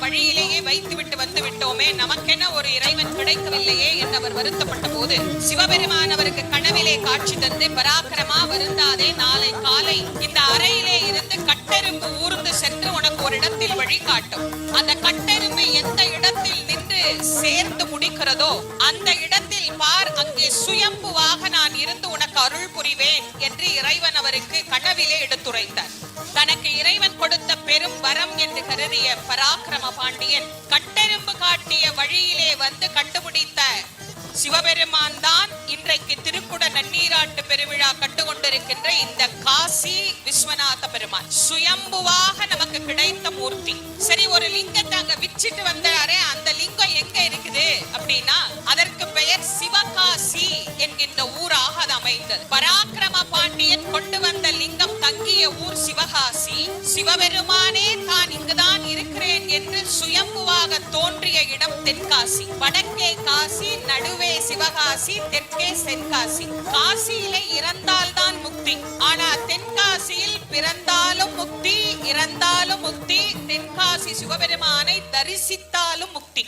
வழியிலேயே வைத்துவிட்டு வந்து விட்டோமே, நமக்கென ஒரு இறைவன் கிடைக்கவில்லையே என்று வருத்தப்பட்ட போது சிவபெருமான் அவருக்கு கனவிலே காட்சி தந்து, பராக்கிரமா வருந்தாதே, நாளை காலை இந்த அறையிலே இருந்து கட்டெரும்பு ஊர்ந்து சென்று உனக்கு ஒரு இடத்தில் வழிகாட்டும். அந்த கட்டெரும்பு எந்த இடத்தில் நின்று சேர்ந்து முடிக்கிறதோ அந்த இடத்தில் பார், அங்கே சுயம்புவாக நான் இருந்து உனக்கு அருள் புரிவேன் என்று இறைவன் அவருக்கு கனவிலே எடுத்துரைத்தார். தனக்கு இறைவன் கொடுத்த பெரும் வரம் என்று கருதிய பராக்கிரம பாண்டியன் கட்டெரும்பு காட்டிய வழியிலே வந்து கண்டுபிடித்த சிவபெருமான் தான் இன்றைக்கு திருக்குட நன்னீராட்டு பெருவிழா கண்டுகொண்டிருக்கின்ற இந்த காசி விஸ்வநாத பெருமான். சுயம்புவாக நமக்கு கிடைத்த மூர்த்தி. சரி, ஒரு லிங்கத்தை அங்க விச்சிட்டு வந்தாரே, அந்த லிங்கம் எங்க இருக்குது அப்படின்னா அதற்கு பெயர் சிவகாசி என்கின்ற ஊராக அது அமைந்தது. பராக்கிரம பாண்டியன் கொண்டு வந்த லிங்கம் தங்கிய ஊர் சிவகாசி. சிவபெருமானே தான் இங்குதான் இருக்கிறேன் என்று சுயம்புவாக தோன்றிய இடம் தென்காசி. வடக்கே காசி, நடுவே சிவகாசி, தெற்கே தென்காசி. காசியிலே இறந்தால்தான் முக்தி, ஆனா தென்காசியில் பிறந்தாலும் முக்தி, இறந்தாலும் முக்தி, தென்காசி சிவபெருமானை தரிசித்தாலும் முக்தி.